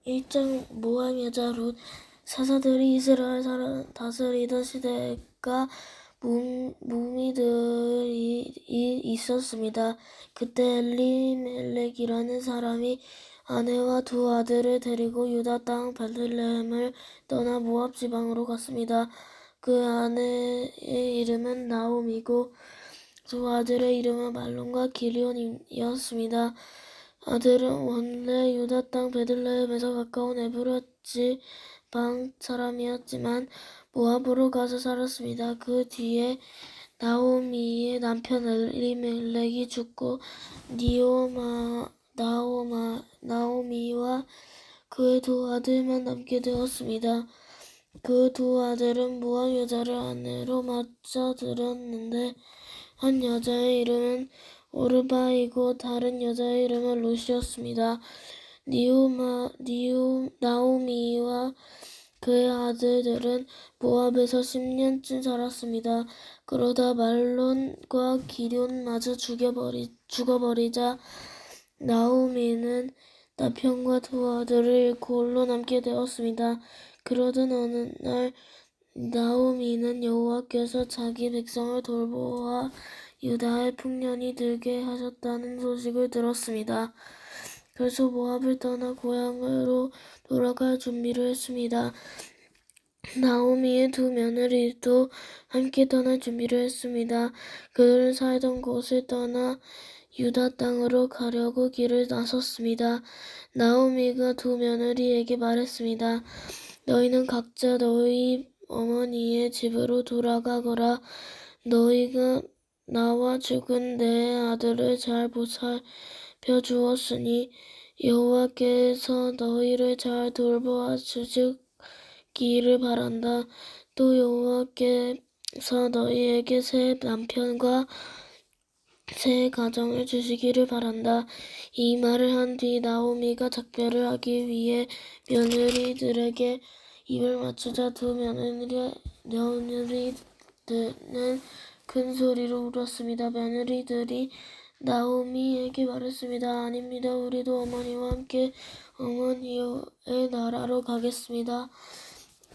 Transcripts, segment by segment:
1장 모압 여자 룻. 사사들이 이스라엘 다스리던 시대가 무미들이 있었습니다. 그때 엘리멜렉이라는 사람이 아내와 두 아들을 데리고 유다 땅 베들레헴을 떠나 모압 지방으로 갔습니다. 그 아내의 이름은 나옴이고 두 아들의 이름은 말론과 기리온이었습니다. 아들은 원래 유다 땅 베들레헴에서 가까운 에브라 지방 사람이었지만 모압으로 가서 살았습니다. 그 뒤에 나오미의 남편 엘리멜렉이 죽고 나오미와 그의 두 아들만 남게 되었습니다. 그 두 아들은 모압 여자를 아내로 맞아들였는데 한 여자의 이름은 오르바이고 다른 여자의 이름은 룻이었습니다. 나오미와 그의 아들들은 모압에서 10년쯤 살았습니다. 그러다 말론과 기럐마저 죽어버리자 나오미는 남편과 두 아들을 잃고 홀로 남게 되었습니다. 그러던 어느 날 나오미는 여호와께서 자기 백성을 돌보아 유다에 풍년이 들게 하셨다는 소식을 들었습니다. 그래서 모압을 떠나 고향으로 돌아갈 준비를 했습니다. 나오미의 두 며느리도 함께 떠날 준비를 했습니다. 그들은 살던 곳을 떠나 유다 땅으로 가려고 길을 나섰습니다. 나오미가 두 며느리에게 말했습니다. 너희는 각자 너희 어머니의 집으로 돌아가거라. 너희가 나와 죽은 내 아들을 잘 보살펴 주었으니 여호와께서 너희를 잘 돌보아 주시기를 바란다. 또 여호와께서 너희에게 새 남편과 새 가정을 주시기를 바란다. 이 말을 한 뒤 나오미가 작별을 하기 위해 며느리들에게 입을 맞추자 두 며느리들은 큰 소리로 울었습니다. 며느리들이 나오미에게 말했습니다. 아닙니다. 우리도 어머니와 함께 어머니의 나라로 가겠습니다.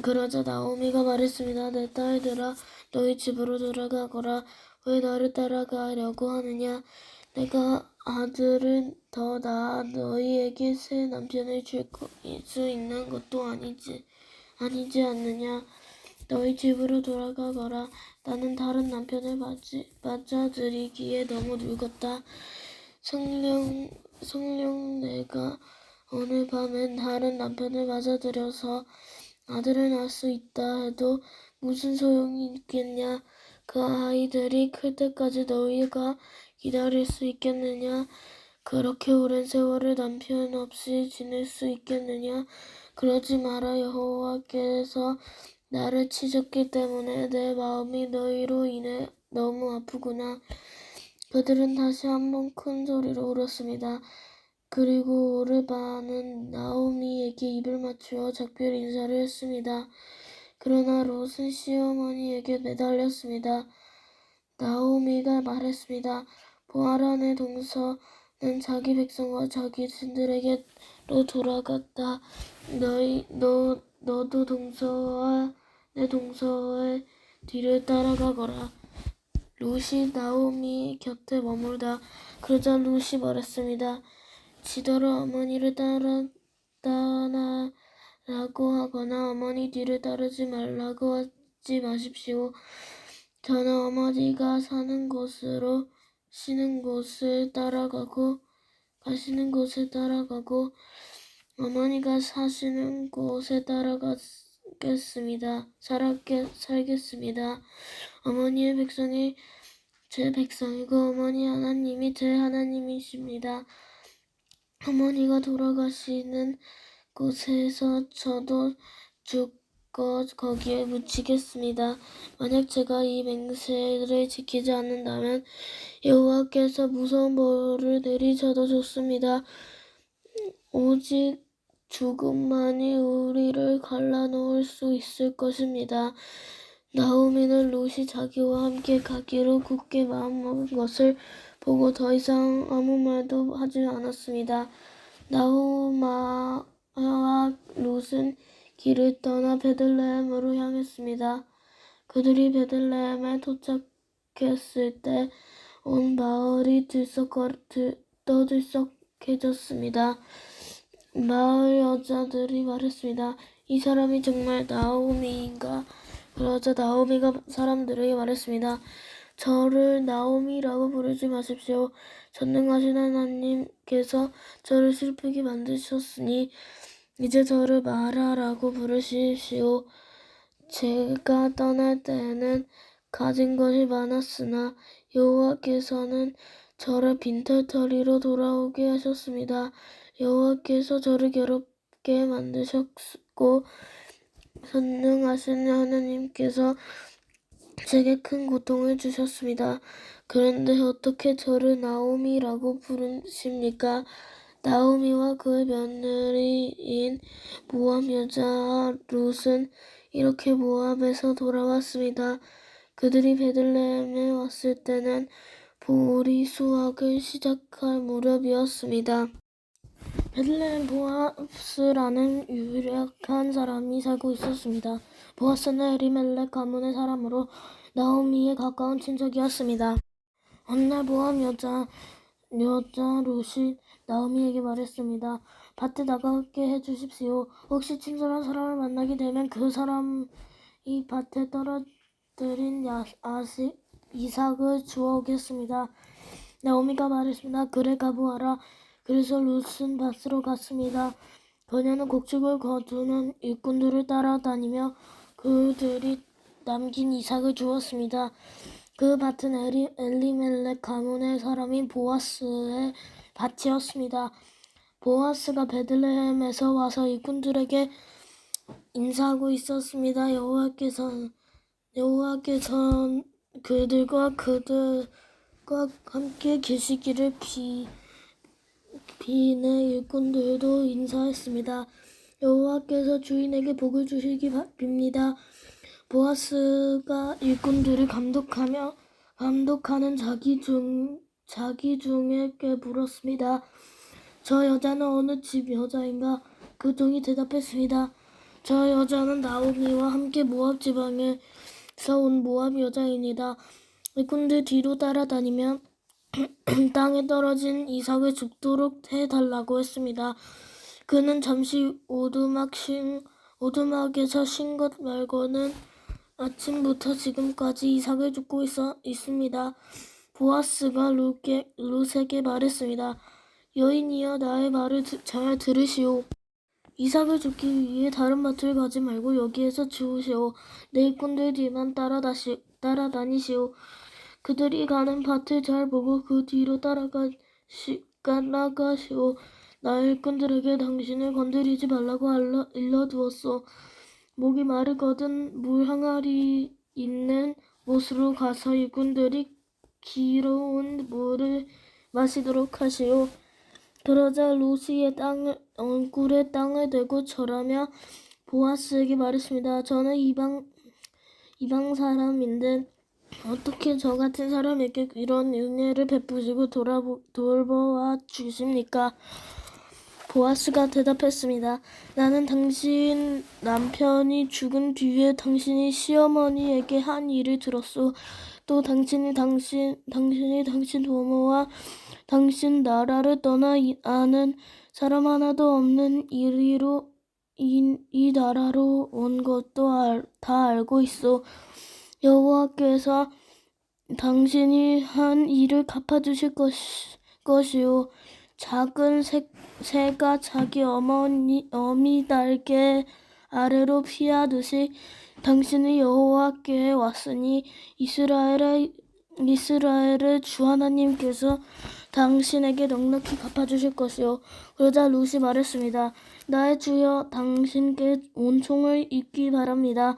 그러자 나오미가 말했습니다. 내 딸들아, 너희 집으로 돌아가거라. 왜 나를 따라가려고 하느냐? 내가 아들을 더 낳아 너희에게 새 남편을 줄 수 있는 것도 아니지 않느냐? 너희 집으로 돌아가거라. 나는 다른 남편을 맞아들이기에 너무 늙었다. 성령 내가 오늘 밤엔 다른 남편을 맞아들여서 아들을 낳을 수 있다 해도 무슨 소용이 있겠냐? 그 아이들이 클 때까지 너희가 기다릴 수 있겠느냐? 그렇게 오랜 세월을 남편 없이 지낼 수 있겠느냐? 그러지 마라. 여호와께서 나를 치셨기 때문에 내 마음이 너희로 인해 너무 아프구나. 그들은 다시 한번 큰 소리로 울었습니다. 그리고 오르바는 나오미에게 입을 맞추어 작별 인사를 했습니다. 그러나 롯은 시어머니에게 매달렸습니다. 나오미가 말했습니다. 보아라, 내 동서는 자기 백성과 자기 신들에게로 돌아갔다. 너도 내 동서의 뒤를 따라가거라. 룻이 나오미 곁에 머물다. 그러자 룻이 말했습니다. 지더러 어머니를 따라라고 하거나 어머니 뒤를 따르지 말라고 하지 마십시오. 저는 어머니가 사는 곳으로 가시는 곳을 따라가고 어머니가 사시는 곳에 살겠습니다. 어머니의 백성이 제 백성이고 어머니 하나님이 제 하나님이십니다. 어머니가 돌아가시는 곳에서 저도 죽어 거기에 묻히겠습니다. 만약 제가 이 맹세를 지키지 않는다면 여호와께서 무서운 벌을 내리셔도 좋습니다. 오직 죽음만이 우리를 갈라놓을 수 있을 것입니다. 나오미는 룻이 자기와 함께 가기로 굳게 마음먹은 것을 보고 더 이상 아무 말도 하지 않았습니다. 롯은 길을 떠나 베들레헴으로 향했습니다. 그들이 베들레헴에 도착했을 때 온 마을이 떠들썩해졌습니다. 마을 여자들이 말했습니다. 이 사람이 정말 나오미인가? 그러자 나오미가 사람들에게 말했습니다. 저를 나오미라고 부르지 마십시오. 전능하신 하나님께서 저를 슬프게 만드셨으니 이제 저를 마라라고 부르시시오. 제가 떠날 때에는 가진 것이 많았으나 여호와께서는 저를 빈털터리로 돌아오게 하셨습니다. 여호와께서 저를 괴롭게 만드셨고 전능하신 하나님께서 제게 큰 고통을 주셨습니다. 그런데 어떻게 저를 나오미라고 부르십니까? 나오미와 그의 며느리인 모압 여자 룻은 이렇게 모압에서 돌아왔습니다. 그들이 베들레헴에 왔을 때는 보리 수확을 시작할 무렵이었습니다. 베들레헴 보아스라는 유력한 사람이 살고 있었습니다. 보아스는 엘리멜렉 가문의 사람으로 나오미의 가까운 친척이었습니다. 어느 날 모압 여자 룻이 나오미에게 말했습니다. 밭에 나가게 해주십시오. 혹시 친절한 사람을 만나게 되면 그 사람이 밭에 떨어뜨린 이삭을 주워오겠습니다. 나오미가 말했습니다. 그래, 가보아라. 그래서 룻은 밭으로 갔습니다. 그녀는 곡식을 거두는 일꾼들을 따라다니며 그들이 남긴 이삭을 주었습니다. 그 밭은 엘리멜렉 가문의 사람인 보아스의 밭이었습니다. 보아스가 베들레헴에서 와서 일꾼들에게 인사하고 있었습니다. 여호와께서는 그들과 함께 계시기를 비내 일꾼들도 인사했습니다. 여호와께서 주인에게 복을 주시기 빕니다. 보아스가 일꾼들을 감독하는 자기 중에게 물었습니다. 저 여자는 어느 집 여자인가? 그 종이 대답했습니다. 저 여자는 나오미와 함께 모압 지방에서 온 모압 여자입니다. 일꾼들 뒤로 따라다니며 땅에 떨어진 이삭을 죽도록 해달라고 했습니다. 그는 잠시 오두막에서 쉰 것 말고는 아침부터 지금까지 이삭을 줍고 있습니다. 보아스가 룻에게 말했습니다. 여인이여, 나의 말을 잘 들으시오. 이삭을 줍기 위해 다른 밭을 가지 말고 여기에서 주우시오. 내 일꾼들 뒤만 따라다니시오. 그들이 가는 밭을 잘 보고 그 뒤로 따라가시오. 나의 일꾼들에게 당신을 건드리지 말라고 일러두었소. 목이 마르거든 물 항아리 있는 곳으로 가서 일꾼들이 기러운 물을 마시도록 하시오. 그러자 룻이 얼굴에 땅을 대고 절하며 보아스에게 말했습니다. 저는 이방 사람인데 어떻게 저 같은 사람에게 이런 은혜를 베푸시고 돌보아 주십니까? 보아스가 대답했습니다. 나는 당신 남편이 죽은 뒤에 당신이 시어머니에게 한 일을 들었소. 또 당신이 당신 부모와 당신 나라를 떠나 아는 사람 하나도 없는 이리로 이 나라로 온 것도 다 알고 있어. 여호와께서 당신이 한 일을 갚아주실 것이요. 작은 새가 자기 어미 날개 아래로 피하듯이 당신은 여호와께 왔으니 이스라엘의 주 하나님께서 당신에게 넉넉히 갚아주실 것이요. 그러자 룻이 말했습니다. 나의 주여, 당신께 온총을 잇기 바랍니다.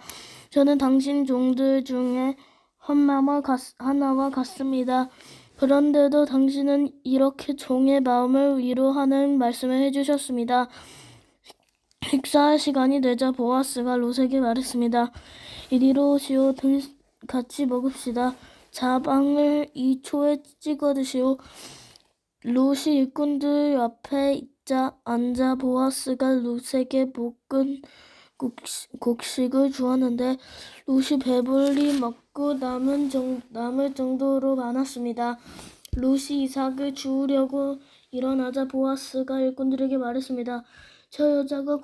저는 당신 종들 중에 하나와 같습니다. 그런데도 당신은 이렇게 종의 마음을 위로하는 말씀을 해주셨습니다. 식사할 시간이 되자 보아스가 룻에게 말했습니다. 이리로 오시오. 같이 먹읍시다. 자방을 2초에 찍어 드시오. 룻이 일꾼들 옆에 앉아 보아스가 룻에게 볶은 곡식을 주었는데 룻이 배불리 먹고 남을 정도로 많았습니다. 룻이 이삭을 주우려고 일어나자 보아스가 일꾼들에게 말했습니다. 저 여자가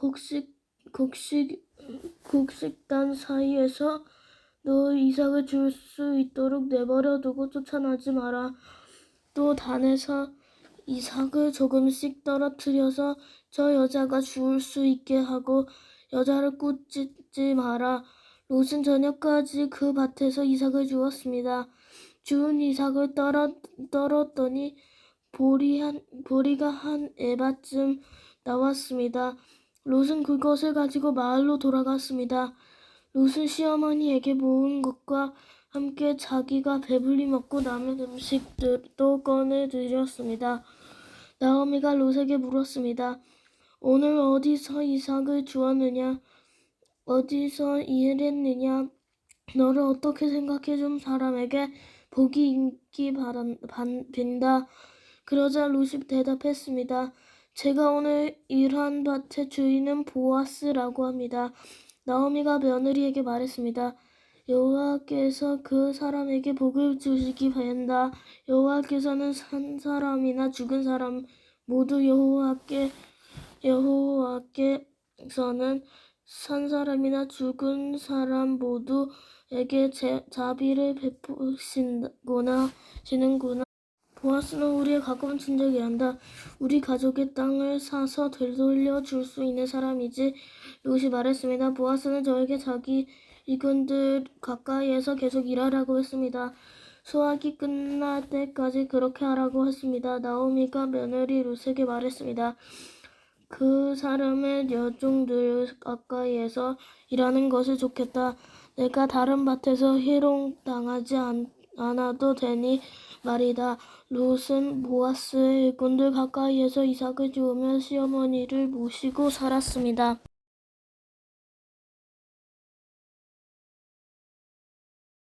곡식단 사이에서 너 이삭을 줄 수 있도록 내버려 두고 쫓아나지 마라. 또 단에서 이삭을 조금씩 떨어뜨려서 저 여자가 주울 수 있게 하고 여자를 꾸짖지 마라. 롯은 저녁까지 그 밭에서 이삭을 주었습니다. 주운 이삭을 떨었더니 보리가 한 에바쯤 나왔습니다. 롯은 그것을 가지고 마을로 돌아갔습니다. 롯은 시어머니에게 모은 것과 함께 자기가 배불리 먹고 남은 음식도 꺼내드렸습니다. 나오미가 롯에게 물었습니다. 오늘 어디서 이삭을 주었느냐? 어디서 일했느냐? 너를 어떻게 생각해 준 사람에게 복이 있기 빈다. 그러자 롯이 대답했습니다. 제가 오늘 일한 밭의 주인은 보아스라고 합니다. 나오미가 며느리에게 말했습니다. 여호와께서 그 사람에게 복을 주시기 바란다. 여호와께서는 산 사람이나 죽은 사람 모두 여호와께서는 산 사람이나 죽은 사람 모두에게 자비를 베푸시는구나. 보아스는 우리의 가까운 친족이란다. 우리 가족의 땅을 사서 되돌려 줄 수 있는 사람이지. 롯이 말했습니다. 보아스는 저에게 자기 일꾼들 가까이에서 계속 일하라고 했습니다. 수확이 끝날 때까지 그렇게 하라고 했습니다. 나오미가 며느리 롯에게 말했습니다. 그 사람의 여종들 가까이에서 일하는 것이 좋겠다. 내가 다른 밭에서 희롱당하지 않아도 되니 말이다. 롯은 보아스의 일꾼들 가까이에서 이삭을 주우며 시어머니를 모시고 살았습니다.